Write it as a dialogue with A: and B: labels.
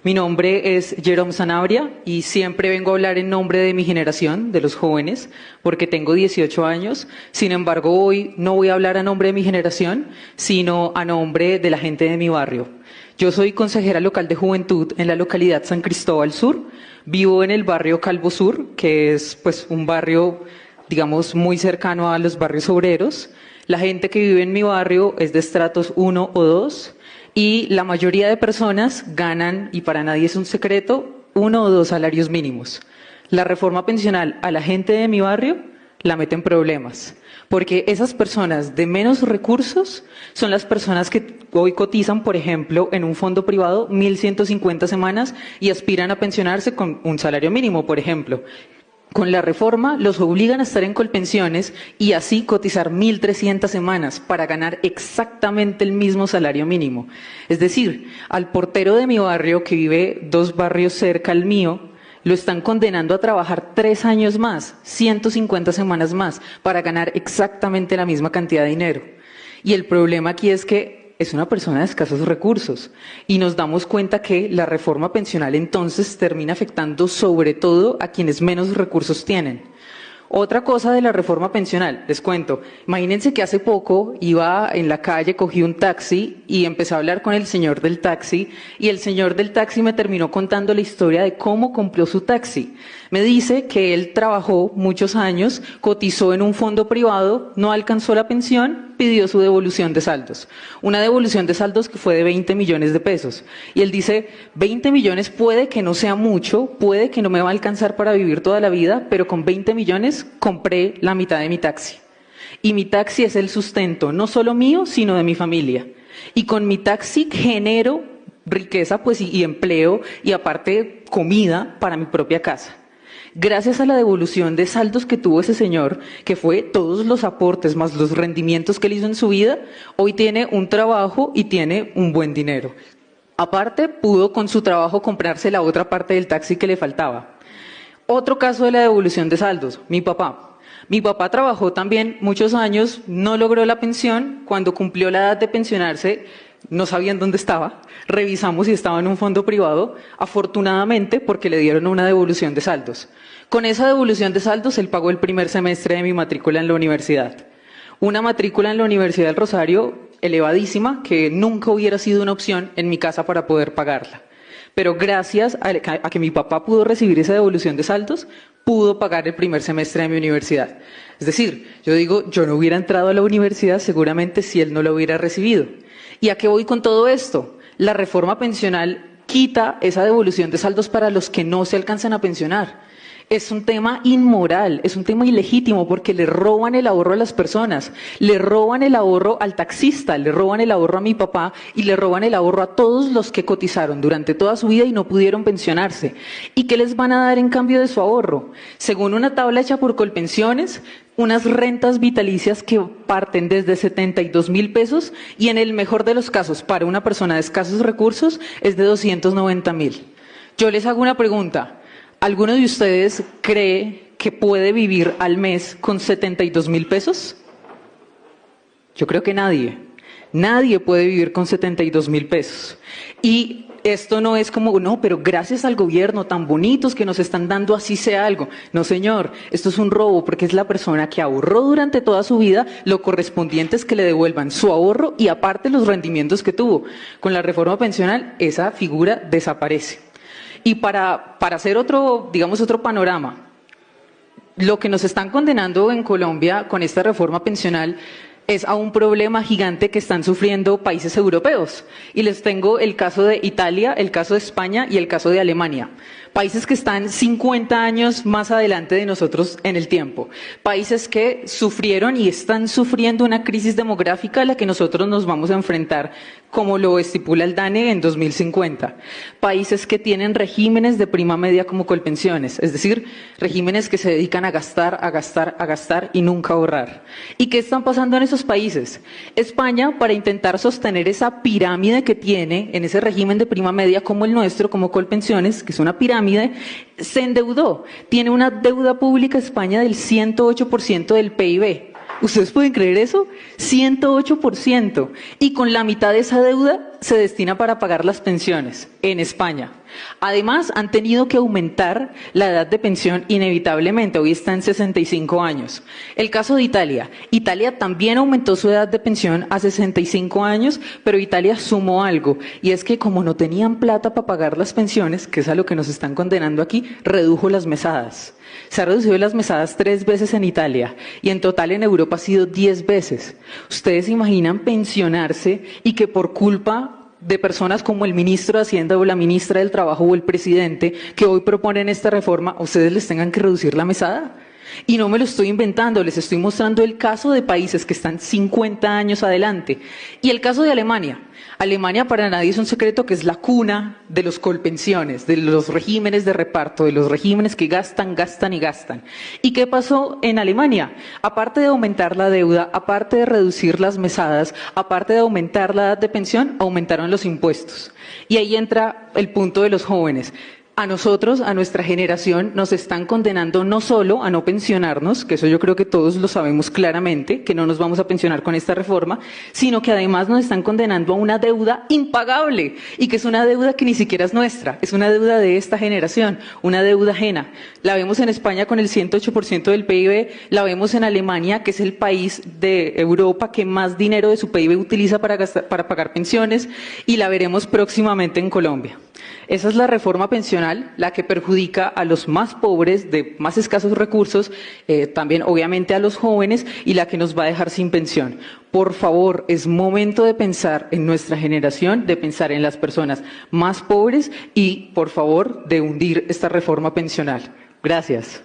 A: Mi nombre es Jerome Sanabria y siempre vengo a hablar en nombre de mi generación, de los jóvenes, porque tengo 18 años. Sin embargo, hoy no voy a hablar a nombre de mi generación, sino a nombre de la gente de mi barrio. Yo soy consejera local de juventud en la localidad San Cristóbal Sur. Vivo en el barrio Calvo Sur, que es pues un barrio, digamos, muy cercano a los barrios obreros. La gente que vive en mi barrio es de estratos 1 o 2. Y la mayoría de personas ganan, y para nadie es un secreto, 1 o 2 salarios mínimos. La reforma pensional a la gente de mi barrio la mete en problemas, porque esas personas de menos recursos son las personas que hoy cotizan, por ejemplo, en un fondo privado 1.150 semanas y aspiran a pensionarse con un salario mínimo, por ejemplo. Con la reforma los obligan a estar en Colpensiones y así cotizar 1.300 semanas para ganar exactamente el mismo salario mínimo. Es decir, al portero de mi barrio, que vive 2 barrios cerca al mío, lo están condenando a trabajar 3 años más, 150 semanas más, para ganar exactamente la misma cantidad de dinero. Y el problema aquí es que es una persona de escasos recursos y nos damos cuenta que la reforma pensional entonces termina afectando sobre todo a quienes menos recursos tienen. Otra cosa de la reforma pensional, les cuento, imagínense que hace poco iba en la calle, cogí un taxi y empecé a hablar con el señor del taxi y el señor del taxi me terminó contando la historia de cómo compró su taxi. Me dice que él trabajó muchos años, cotizó en un fondo privado, no alcanzó la pensión, pidió su devolución de saldos. Una devolución de saldos que fue de 20 millones de pesos. Y él dice, 20 millones puede que no sea mucho, puede que no me va a alcanzar para vivir toda la vida, pero con 20 millones compré la mitad de mi taxi. Y mi taxi es el sustento, no solo mío, sino de mi familia. Y con mi taxi genero riqueza pues, y empleo y aparte comida para mi propia casa. Gracias a la devolución de saldos que tuvo ese señor, que fue todos los aportes más los rendimientos que él hizo en su vida, hoy tiene un trabajo y tiene un buen dinero. Aparte, pudo con su trabajo comprarse la otra parte del taxi que le faltaba. Otro caso de la devolución de saldos, mi papá. Mi papá trabajó también muchos años, no logró la pensión, cuando cumplió la edad de pensionarse, no sabían dónde estaba, revisamos si estaba en un fondo privado, afortunadamente porque le dieron una devolución de saldos. Con esa devolución de saldos él pagó el primer semestre de mi matrícula en la universidad. Una matrícula en la Universidad del Rosario elevadísima que nunca hubiera sido una opción en mi casa para poder pagarla. Pero gracias a que mi papá pudo recibir esa devolución de saldos, pudo pagar el primer semestre de mi universidad. Es decir, yo digo, yo no hubiera entrado a la universidad seguramente si él no lo hubiera recibido. ¿Y a qué voy con todo esto? La reforma pensional quita esa devolución de saldos para los que no se alcanzan a pensionar. Es un tema inmoral, es un tema ilegítimo porque le roban el ahorro a las personas, le roban el ahorro al taxista, le roban el ahorro a mi papá y le roban el ahorro a todos los que cotizaron durante toda su vida y no pudieron pensionarse. ¿Y qué les van a dar en cambio de su ahorro? Según una tabla hecha por Colpensiones, unas rentas vitalicias que parten desde 72.000 pesos y en el mejor de los casos para una persona de escasos recursos es de 290.000. Yo les hago una pregunta. ¿Alguno de ustedes cree que puede vivir al mes con 72.000 pesos? Yo creo que nadie. Nadie puede vivir con 72.000 pesos. Y esto no es como, no, pero gracias al gobierno tan bonitos que nos están dando, así sea algo. No, señor, esto es un robo porque es la persona que ahorró durante toda su vida, lo correspondiente es que le devuelvan su ahorro y aparte los rendimientos que tuvo. Con la reforma pensional, esa figura desaparece. Y para hacer otro, digamos, otro panorama, lo que nos están condenando en Colombia con esta reforma pensional es a un problema gigante que están sufriendo países europeos. Y les tengo el caso de Italia, el caso de España y el caso de Alemania. Países que están 50 años más adelante de nosotros en el tiempo. Países que sufrieron y están sufriendo una crisis demográfica a la que nosotros nos vamos a enfrentar, como lo estipula el DANE en 2050. Países que tienen regímenes de prima media como Colpensiones, es decir, regímenes que se dedican a gastar, a gastar, a gastar y nunca ahorrar. ¿Y qué están pasando en esos países? España, para intentar sostener esa pirámide que tiene en ese régimen de prima media como el nuestro, como Colpensiones, que es una pirámide, se endeudó. Tiene una deuda pública España del 108% del PIB. ¿Ustedes pueden creer eso? 108%. Y con la mitad de esa deuda se destina para pagar las pensiones en España. Además, han tenido que aumentar la edad de pensión inevitablemente. Hoy está en 65 años. El caso de Italia. Italia también aumentó su edad de pensión a 65 años, pero Italia sumó algo. Y es que como no tenían plata para pagar las pensiones, que es a lo que nos están condenando aquí, redujo las mesadas. Se ha reducido las mesadas 3 veces en Italia y en total en Europa ha sido 10 veces. ¿Ustedes se imaginan pensionarse y que por culpa de personas como el ministro de Hacienda o la ministra del Trabajo o el presidente que hoy proponen esta reforma, a ustedes les tengan que reducir la mesada? Y no me lo estoy inventando, les estoy mostrando el caso de países que están 50 años adelante. Y el caso de Alemania. Alemania para nadie es un secreto que es la cuna de los colpensiones, de los regímenes de reparto, de los regímenes que gastan, gastan y gastan. ¿Y qué pasó en Alemania? Aparte de aumentar la deuda, aparte de reducir las mesadas, aparte de aumentar la edad de pensión, aumentaron los impuestos. Y ahí entra el punto de los jóvenes. A nosotros, a nuestra generación, nos están condenando no solo a no pensionarnos, que eso yo creo que todos lo sabemos claramente, que no nos vamos a pensionar con esta reforma, sino que además nos están condenando a una deuda impagable, y que es una deuda que ni siquiera es nuestra, es una deuda de esta generación, una deuda ajena. La vemos en España con el 108% del PIB, la vemos en Alemania, que es el país de Europa que más dinero de su PIB utiliza para pagar pensiones, y la veremos próximamente en Colombia. Esa es la reforma pensional, la que perjudica a los más pobres, de más escasos recursos, también obviamente a los jóvenes, y la que nos va a dejar sin pensión. Por favor, es momento de pensar en nuestra generación, de pensar en las personas más pobres y, por favor, de hundir esta reforma pensional. Gracias.